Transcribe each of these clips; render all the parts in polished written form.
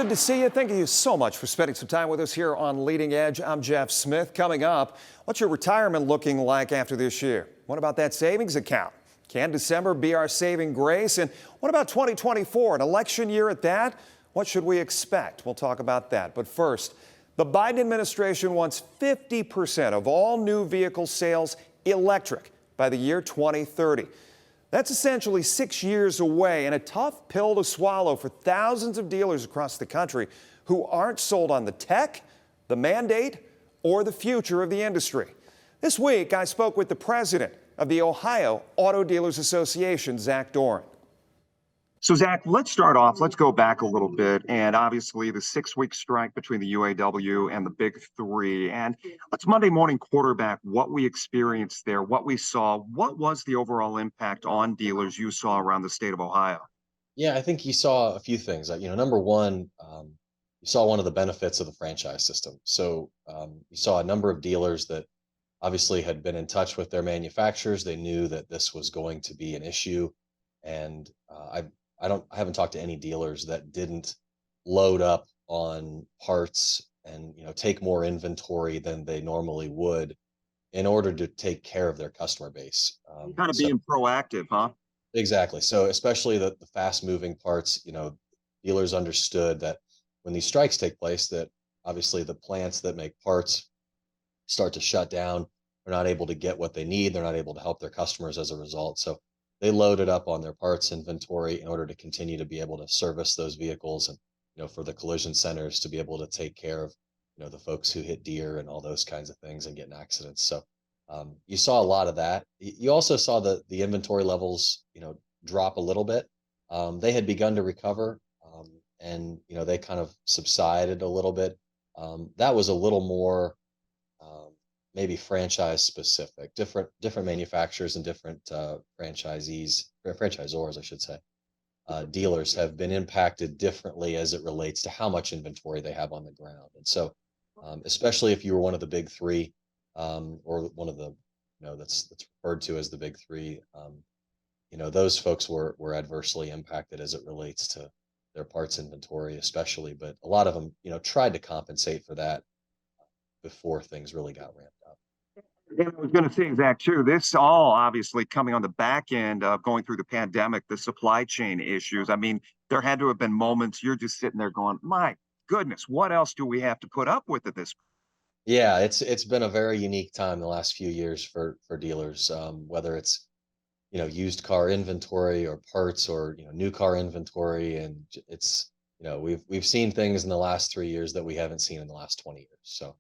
good to see you. Thank you so much for spending some time with us here on Leading Edge. I'm Jeff Smith. Coming up, what's your retirement looking like after this year? What about that savings account? Can December be our saving grace? And what about 2024, an election year at that? What should we expect? We'll talk about that. But first, the Biden administration wants 50% of all new vehicle sales electric by the year 2030. That's essentially 6 years away and a tough pill to swallow for thousands of dealers across the country who aren't sold on the tech, the mandate, or the future of the industry. This week, I spoke with the president of the Ohio Auto Dealers Association, Zach Doran. So, Zach, let's start off. Let's go back a little bit. And obviously, the 6-week strike between the UAW and the Big Three. And let's Monday morning quarterback what we experienced there, what we saw. What was the overall impact on dealers you saw around the state of Ohio? Yeah, I think you saw a few things. Number one, you saw one of the benefits of the franchise system. So you saw a number of dealers that obviously had been in touch with their manufacturers. They knew that this was going to be an issue, and I haven't talked to any dealers that didn't load up on parts and take more inventory than they normally would in order to take care of their customer base. Kind of being proactive, huh? Exactly. So especially the fast moving parts, dealers understood that when these strikes take place, that obviously the plants that make parts start to shut down. They're not able to get what they need. They're not able to help their customers as a result. So they loaded up on their parts inventory in order to continue to be able to service those vehicles and, for the collision centers to be able to take care of, the folks who hit deer and all those kinds of things and get in accidents. So you saw a lot of that. You also saw the inventory levels, drop a little bit. They had begun to recover, and they kind of subsided a little bit. That was a little more maybe franchise specific. Different manufacturers and different franchisors, I should say. Dealers have been impacted differently as it relates to how much inventory they have on the ground, and so especially if you were one of the Big Three. Or one of the, that's referred to as the Big Three. Those folks were adversely impacted as it relates to their parts inventory, especially. But a lot of them, tried to compensate for that before things really got ramped up. And I was going to say, Zach, too, this all obviously coming on the back end of going through the pandemic, the supply chain issues. I mean, there had to have been moments you're just sitting there going, my goodness, what else do we have to put up with at this? Yeah, it's been a very unique time the last few years for dealers, whether it's used car inventory or parts or new car inventory, and it's we've seen things in the last 3 years that we haven't seen in the last 20 years. So,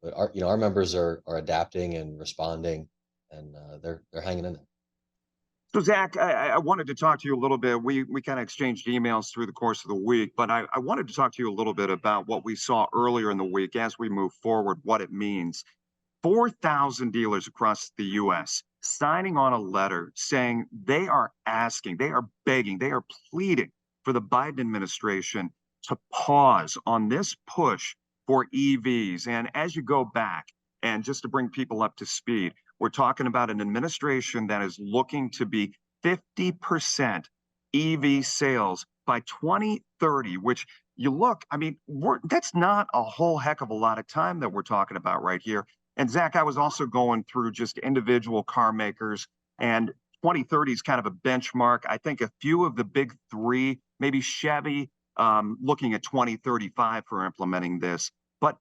but our members are adapting and responding, and they're hanging in there. So, Zach, I wanted to talk to you a little bit. We kind of exchanged emails through the course of the week, but I wanted to talk to you a little bit about what we saw earlier in the week as we move forward, what it means. 4,000 dealers across the U.S. signing on a letter saying they are asking, they are begging, they are pleading for the Biden administration to pause on this push for EVs. And as you go back, and just to bring people up to speed, we're talking about an administration that is looking to be 50% EV sales by 2030, which you look, I mean, that's not a whole heck of a lot of time that we're talking about right here. And Zach, I was also going through just individual car makers, and 2030 is kind of a benchmark. I think a few of the Big Three, maybe Chevy, looking at 2035 for implementing this. But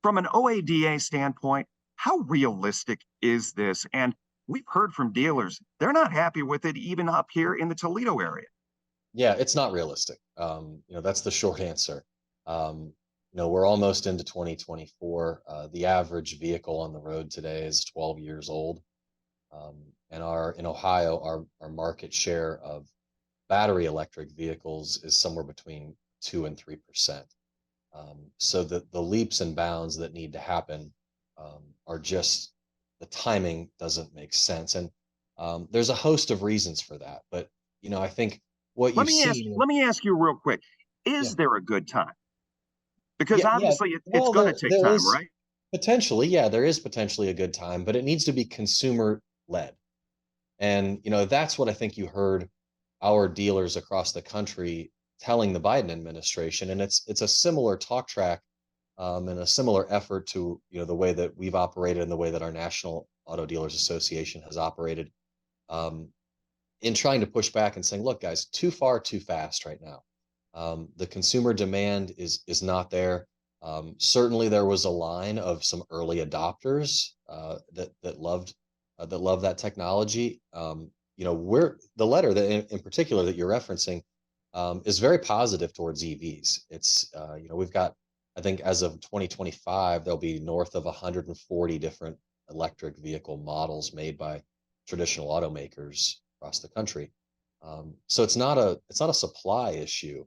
from an OADA standpoint, how realistic is this? And we've heard from dealers, they're not happy with it, even up here in the Toledo area. Yeah, it's not realistic. That's the short answer. We're almost into 2024. The average vehicle on the road today is 12 years old. And in Ohio, our market share of battery electric vehicles is somewhere between 2 and 3%. So the leaps and bounds that need to happen are just, the timing doesn't make sense. And there's a host of reasons for that. But, I think what Let me ask you real quick. Is there a good time? Because obviously it's going to take time, right? Potentially, yeah, there is potentially a good time, but it needs to be consumer led. And, that's what I think you heard our dealers across the country telling the Biden administration, and it's a similar talk track and a similar effort to the way that we've operated and the way that our National Auto Dealers Association has operated um, in trying to push back and saying, look, guys, too far, too fast right now. The consumer demand is not there. Certainly, there was a line of some early adopters that loved that technology. We're the letter that in particular that you're referencing is very positive towards EVs. It's we've got, I think as of 2025 there'll be north of 140 different electric vehicle models made by traditional automakers across the country. So it's not a supply issue,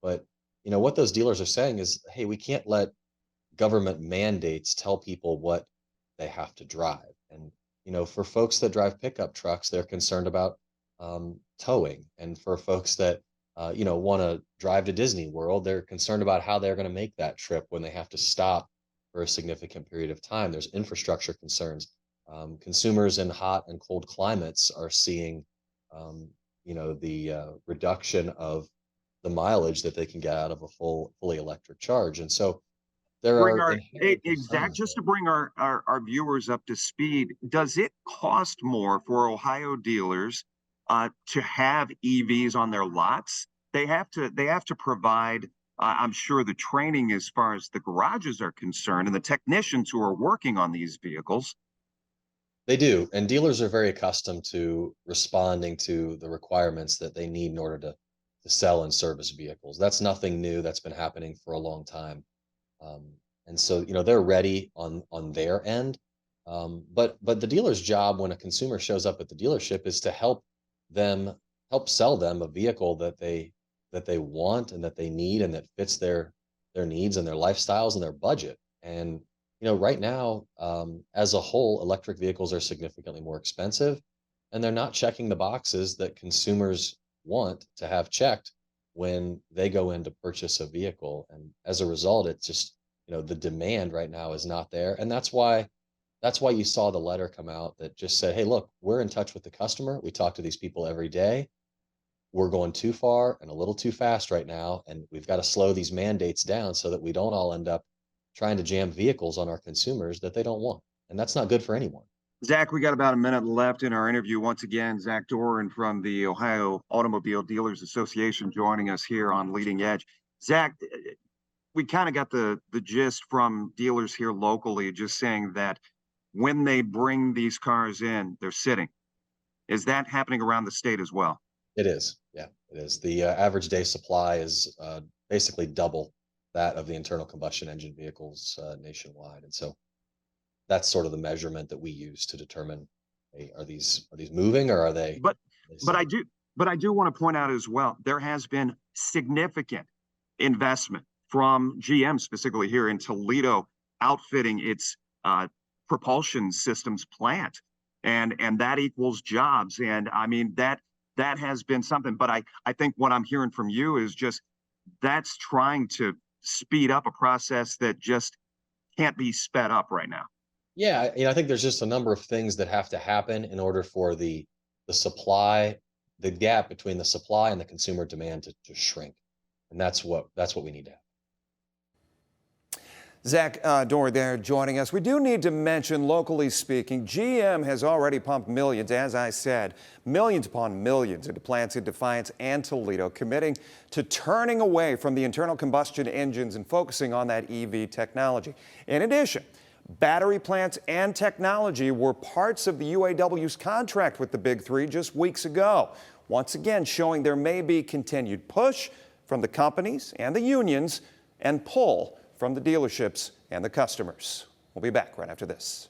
but what those dealers are saying is, hey, we can't let government mandates tell people what they have to drive. And for folks that drive pickup trucks, they're concerned about towing, and for folks that want to drive to Disney World, they're concerned about how they're going to make that trip when they have to stop for a significant period of time. There's infrastructure concerns. Consumers in hot and cold climates are seeing, the reduction of the mileage that they can get out of a fully electric charge, and so there Bring are our inherent exact concerns just to there. bring our viewers up to speed, does it cost more for Ohio dealers to have EVs on their lots? They have to provide, I'm sure, the training as far as the garages are concerned and the technicians who are working on these vehicles. They do, and dealers are very accustomed to responding to the requirements that they need in order to sell and service vehicles. That's nothing new. That's been happening for a long time. Um, and so, they're ready on their end. But the dealer's job when a consumer shows up at the dealership is to them help sell them a vehicle that they want and that they need and that fits their needs and their lifestyles and their budget. And right now, as a whole, electric vehicles are significantly more expensive, and they're not checking the boxes that consumers want to have checked when they go in to purchase a vehicle. And as a result, it's just, the demand right now is not there. And that's why you saw the letter come out that just said, hey, look, we're in touch with the customer. We talk to these people every day. We're going too far and a little too fast right now. And we've got to slow these mandates down so that we don't all end up trying to jam vehicles on our consumers that they don't want. And that's not good for anyone. Zach, we got about a minute left in our interview. Once again, Zach Doran from the Ohio Automobile Dealers Association joining us here on Leading Edge. Zach, we kind of got the gist from dealers here locally, just saying that when they bring these cars in, they're sitting. Is that happening around the state as well? It is. Yeah, it is. The average day supply is basically double that of the internal combustion engine vehicles nationwide. And so that's sort of the measurement that we use to determine, hey, are these moving, or are they, But they but I sitting? do but I do want to point out as well, there has been significant investment from GM specifically here in Toledo outfitting its propulsion systems plant. And that equals jobs. And I mean that has been something. But I think what I'm hearing from you is just that's trying to speed up a process that just can't be sped up right now. Yeah, I think there's just a number of things that have to happen in order for the supply, the gap between the supply and the consumer demand to shrink, and that's what we need to have. Zach Doran there joining us. We do need to mention, locally speaking, GM has already pumped millions, as I said, millions upon millions into plants in Defiance and Toledo, committing to turning away from the internal combustion engines and focusing on that EV technology. In addition, battery plants and technology were parts of the UAW's contract with the Big Three just weeks ago. Once again, showing there may be continued push from the companies and the unions and pull from the dealerships and the customers. We'll be back right after this.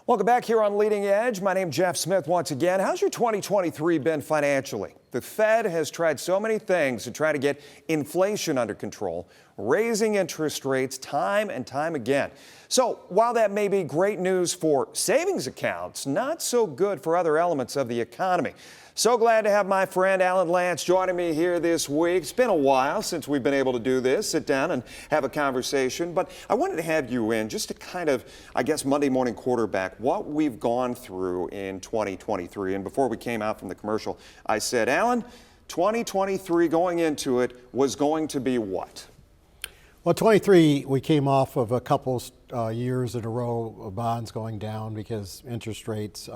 Welcome back here on Leading Edge. My name's Jeff Smith once again. How's your 2023 been financially? The Fed has tried so many things to try to get inflation under control, raising interest rates time and time again. So while that may be great news for savings accounts, not so good for other elements of the economy. So glad to have my friend Alan Lance joining me here this week. It's been a while since we've been able to do this, sit down and have a conversation. But I wanted to have you in just to kind of, I guess, Monday morning quarterback what we've gone through in 2023. And before we came out from the commercial, I said, Alan, 2023 going into it was going to be what? Well, 23, we came off of a couple years in a row of bonds going down because interest rates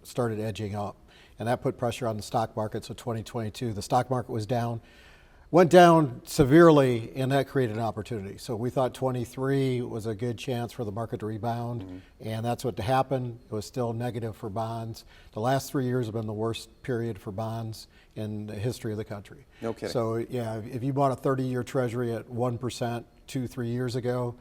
started edging up, and that put pressure on the stock market. So 2022, the stock market was down, went down severely, and that created an opportunity. So we thought 23 was a good chance for the market to rebound, and that's what happened. It was still negative for bonds. The last 3 years have been the worst period for bonds in the history of the country. No kidding. So yeah, if you bought a 30-year treasury at 1% 2-3 years ago,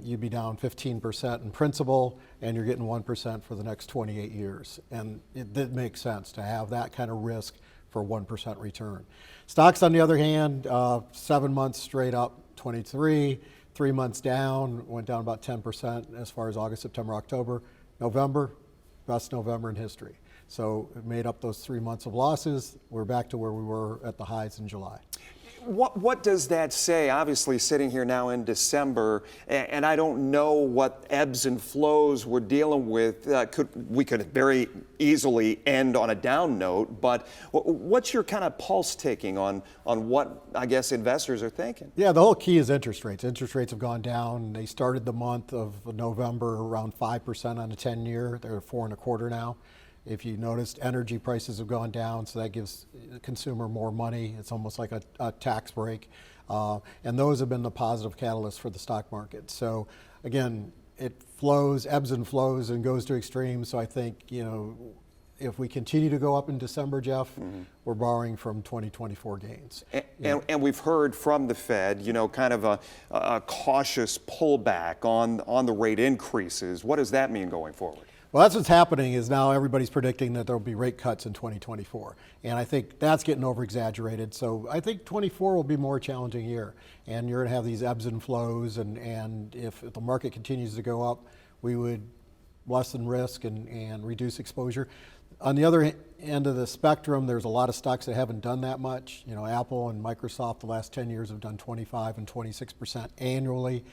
you'd be down 15% in principal, and you're getting 1% for the next 28 years. And it did make sense to have that kind of risk for 1% return. Stocks, on the other hand, 7 months straight up, 23, 3 months down, went down about 10% as far as August, September, October. November, best November in history. So it made up those 3 months of losses. We're back to where we were at the highs in July. What does that say? Obviously, sitting here now in December, and I don't know what ebbs and flows we're dealing with. We could very easily end on a down note, but what's your kind of pulse taking on what I guess investors are thinking? Yeah, the whole key is interest rates. Interest rates have gone down. They started the month of November around 5% on a 10-year. They're 4.25% now. If you noticed, energy prices have gone down, so that gives the consumer more money. It's almost like a tax break. And those have been the positive catalysts for the stock market. So again, it flows, ebbs and flows, and goes to extremes. So I think, if we continue to go up in December, Jeff, we're borrowing from 2024 gains. And we've heard from the Fed, kind of a cautious pullback on the rate increases. What does that mean going forward? Well, that's what's happening is now everybody's predicting that there'll be rate cuts in 2024. And I think that's getting over-exaggerated. So I think 24 will be a more challenging year. And you're going to have these ebbs and flows. And if the market continues to go up, we would lessen risk and reduce exposure. On the other end of the spectrum, there's a lot of stocks that haven't done that much. Apple and Microsoft the last 10 years have done 25 and 26% annually,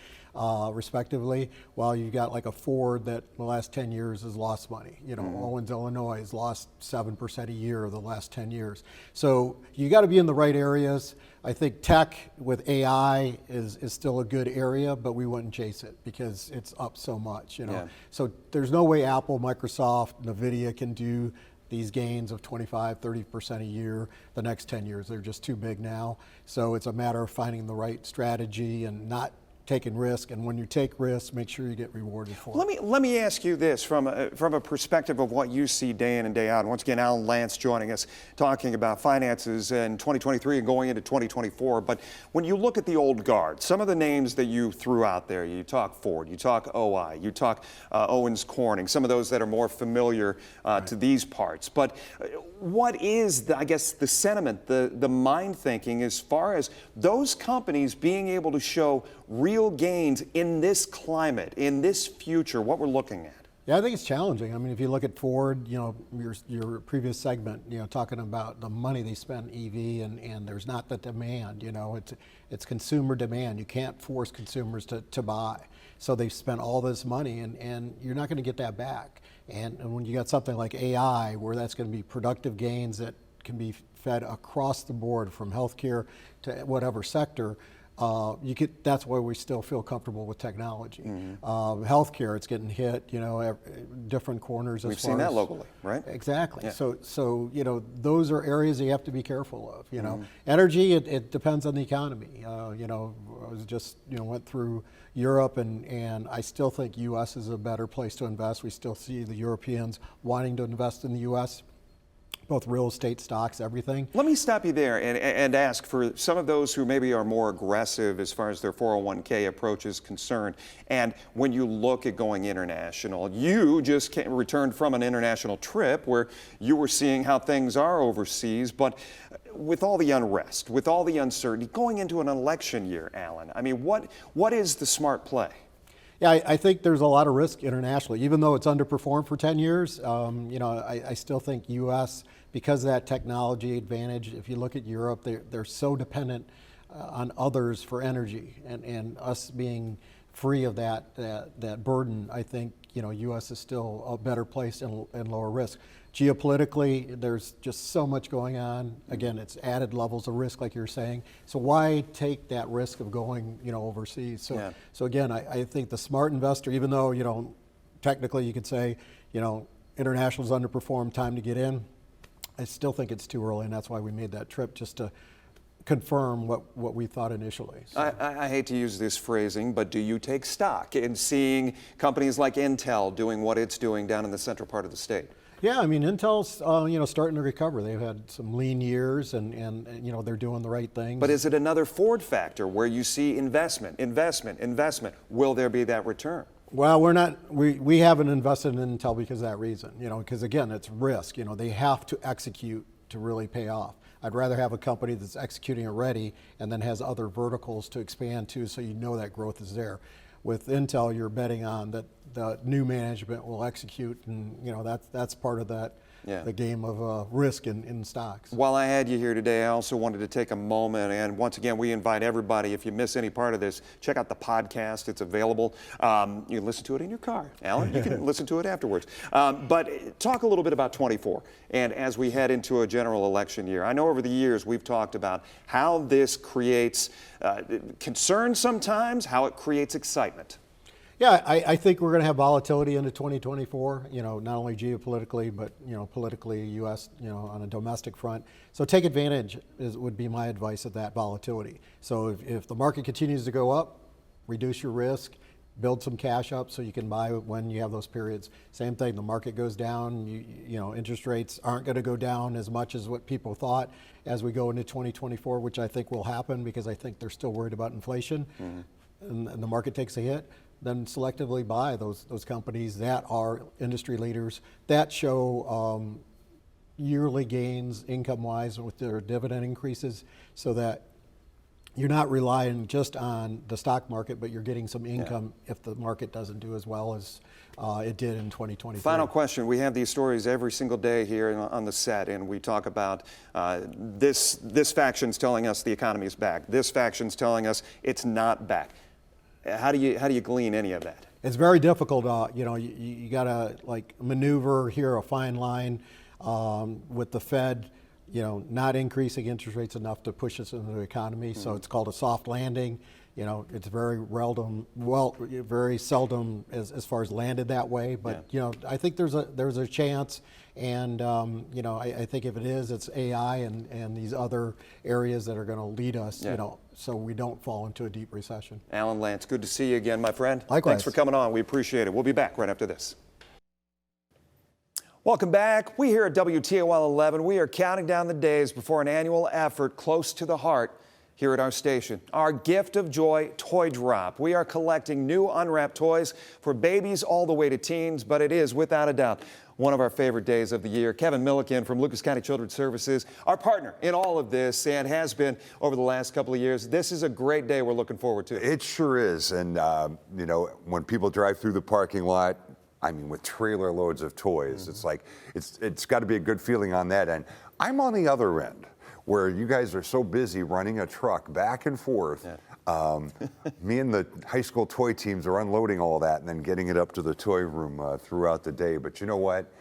respectively, while you've got like a Ford that the last 10 years has lost money. Owens, Illinois has lost 7% a year the last 10 years. So you got to be in the right areas. I think tech with AI is still a good area, but we wouldn't chase it because it's up so much. Yeah. So there's no way Apple, Microsoft, NVIDIA can do these gains of 25, 30% a year the next 10 years. They're just too big now. So it's a matter of finding the right strategy and not taking risk. And when you take risks, make sure you get rewarded for it. Let me ask you this from a perspective of what you see day in and day out. And once again, Alan Lance joining us, talking about finances in 2023 and going into 2024. But when you look at the old guard, some of the names that you threw out there, you talk Ford, you talk OI, you talk Owens Corning, some of those that are more familiar to these parts. But what is, the sentiment, the mind thinking as far as those companies being able to show real gains in this climate, in this future, what we're looking at? Yeah, I think it's challenging. I mean, if you look at Ford, your previous segment, talking about the money they spend EV and there's not the demand, it's consumer demand. You can't force consumers to buy. So they've spent all this money and you're not going to get that back. And when you got something like AI, where that's going to be productive gains that can be fed across the board from healthcare to whatever sector, that's why we still feel comfortable with technology. Healthcare, it's getting hit, different corners. We've seen that locally, right? Exactly. Yeah. So those are areas that you have to be careful of. Energy, it depends on the economy. I was just went through Europe, and I still think U.S. is a better place to invest. We still see the Europeans wanting to invest in the U.S., both real estate, stocks, everything. Let me stop you there and ask for some of those who maybe are more aggressive as far as their 401k approach is concerned. And when you look at going international, you just returned from an international trip where you were seeing how things are overseas. But with all the unrest, with all the uncertainty, going into an election year, Alan, I mean, what is the smart play? Yeah, I think there's a lot of risk internationally. Even though it's underperformed for 10 years, I still think U.S., because of that technology advantage, if you look at Europe, they're so dependent on others for energy, and us being free of that burden, I think, U.S. is still a better place and lower risk. Geopolitically, there's just so much going on. Again, it's added levels of risk, like you're saying. So why take that risk of going, overseas? So again, I think the smart investor, even though, technically you could say, international's underperformed, time to get in. I still think it's too early, and that's why we made that trip, just to confirm what we thought initially. So. I hate to use this phrasing, but do you take stock in seeing companies like Intel doing what it's doing down in the central part of the state? Yeah, I mean, Intel's starting to recover. They've had some lean years, and they're doing the right things. But is it another Ford factor where you see investment? Will there be that return? Well, we haven't invested in Intel because of that reason, because again, it's risk. They have to execute to really pay off. I'd rather have a company that's executing already and then has other verticals to expand to, so that growth is there. With Intel, you're betting on that the new management will execute, and that's part of that. Yeah. The game of risk in stocks. While I had you here today, I also wanted to take a moment, and once again, we invite everybody, if you miss any part of this, check out the podcast. It's available. You can listen to it in your car. Alan, you can listen to it afterwards. But talk a little bit about 24, and as we head into a general election year. I know over the years we've talked about how this creates concern sometimes, how it creates excitement. Yeah, I think we're going to have volatility into 2024, not only geopolitically, but, politically, U.S., on a domestic front. So take advantage would be my advice of that volatility. So if the market continues to go up, reduce your risk, build some cash up so you can buy when you have those periods. Same thing, the market goes down, interest rates aren't going to go down as much as what people thought as we go into 2024, which I think will happen because I think they're still worried about inflation, and the market takes a hit. Then selectively buy those companies that are industry leaders that show yearly gains income-wise with their dividend increases, so that you're not relying just on the stock market, but you're getting some income if the market doesn't do as well as it did in 2023. Final question. We have these stories every single day here on the set, and we talk about this faction's telling us the economy is back. This faction's telling us it's not back. How do you glean any of that? It's very difficult. You got to maneuver here a fine line with the Fed, not increasing interest rates enough to push us into the economy. So it's called a soft landing. It's very seldom as far as landed that way. But I think there's a chance. And I think if it is, it's AI and these other areas that are going to lead us. So we don't fall into a deep recession. Alan Lance, good to see you again, my friend. Likewise. Thanks for coming on. We appreciate it. We'll be back right after this. Welcome back. We here at WTOL 11, we are counting down the days before an annual effort close to the heart here at our station. Our Gift of Joy Toy Drop. We are collecting new unwrapped toys for babies all the way to teens, but it is, without a doubt, one of our favorite days of the year. Kevin Milliken from Lucas County Children's Services, our partner in all of this, and has been over the last couple of years. This is a great day we're looking forward to. It sure is. And, when people drive through the parking lot, with trailer loads of toys, it's like, it's got to be a good feeling on that end. I'm on the other end, where you guys are so busy running a truck back and forth. Me and the high school toy teams are unloading all that and then getting it up to the toy room throughout the day. But you know what?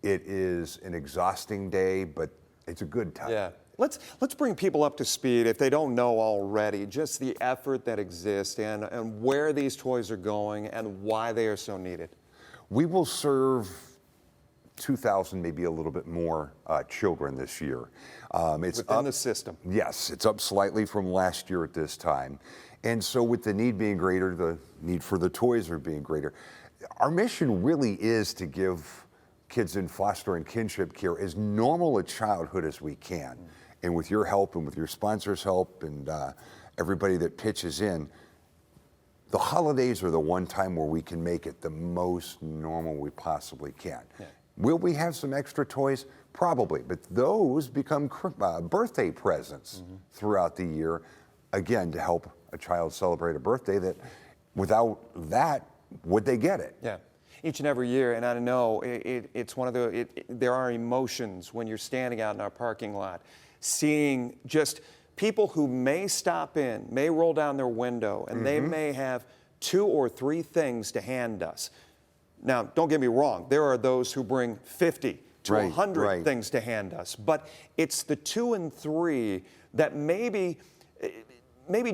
It is an exhausting day, but it's a good time. Yeah. Let's bring people up to speed, if they don't know already, just the effort that exists and where these toys are going and why they are so needed. We will serve 2,000, maybe a little bit more children this year. It's within up, the system. Yes, it's up slightly from last year at this time. And so with the need being greater, the need for the toys are being greater. Our mission really is to give kids in foster and kinship care as normal a childhood as we can. And with your help and with your sponsors' help and everybody that pitches in, the holidays are the one time where we can make it the most normal we possibly can. Yeah. Will we have some extra toys? Probably, but those become birthday presents throughout the year, again, to help a child celebrate a birthday that without that, would they get it? Yeah. Each and every year, and I know it's one of the, there are emotions when you're standing out in our parking lot, seeing just people who may stop in, may roll down their window, and they may have 2 or 3 things to hand us. Now, don't get me wrong, there are those who bring 50 to Right, 100 right. things to hand us, but it's the 2 and 3 that maybe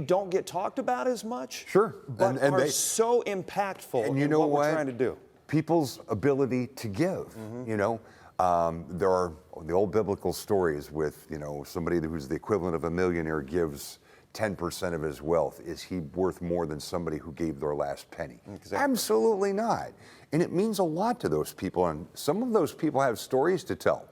don't get talked about as much. Sure. But And are they- so impactful And you in know what what? we're trying to do. People's ability to give, you know. There are the old biblical stories with, you know, somebody who's the equivalent of a millionaire gives 10% of his wealth. Is he worth more than somebody who gave their last penny? Exactly. Absolutely not. And it means a lot to those people. And some of those people have stories to tell.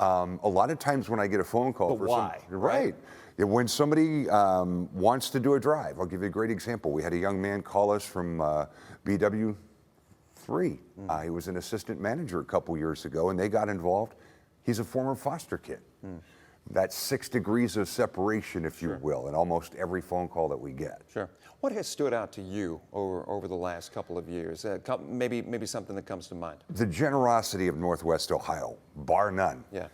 A lot of times when I get a phone call But why, right. Yeah, when somebody wants to do a drive, I'll give you a great example. We had a young man call us from BW3. He was an assistant manager a couple years ago, and they got involved. He's a former foster kid. That's 6 degrees of separation, if you will, in almost every phone call that we get. Sure. What has stood out to you over the last couple of years? Maybe something that comes to mind. The generosity of Northwest Ohio, bar none. Yeah.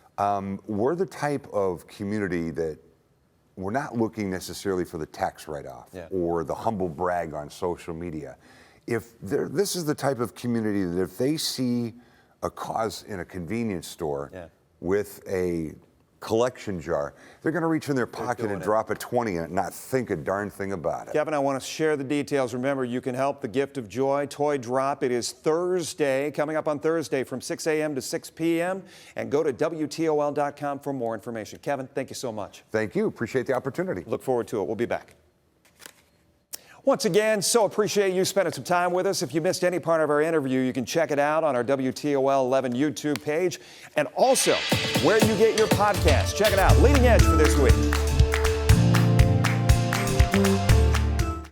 We're the type of community that we're not looking necessarily for the tax write-off or the humble brag on social media. This is the type of community that if they see a cause in a convenience store with a collection jar, they're going to reach in their pocket and drop a 20 in it and not think a darn thing about it. Kevin, I want to share the details. Remember, you can help the Gift of Joy Toy Drop. It is Thursday, coming up on Thursday from 6 a.m. to 6 p.m. And go to WTOL.com for more information. Kevin, thank you so much. Thank you. Appreciate the opportunity. Look forward to it. We'll be back. Once again, so appreciate you spending some time with us. If you missed any part of our interview, you can check it out on our WTOL 11 YouTube page and also where you get your podcast. Check it out. Leading Edge for this week.